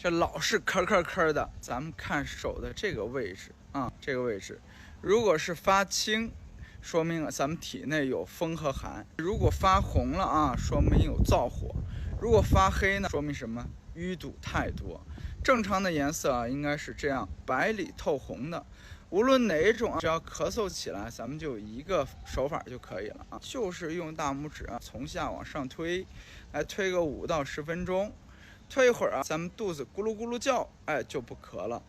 这老是咳的，咱们看手的这个位置啊，这个位置，如果是发青，说明咱们体内有风和寒；如果发红了啊，说明有燥火；如果发黑呢，说明什么？淤堵太多。正常的颜色啊，应该是这样，白里透红的。无论哪一种，只要咳嗽起来，咱们就有一个手法就可以了啊，就是用大拇指啊从下往上推，来推个5到10分钟，推一会儿啊，咱们肚子咕噜咕噜叫，哎，就不咳了。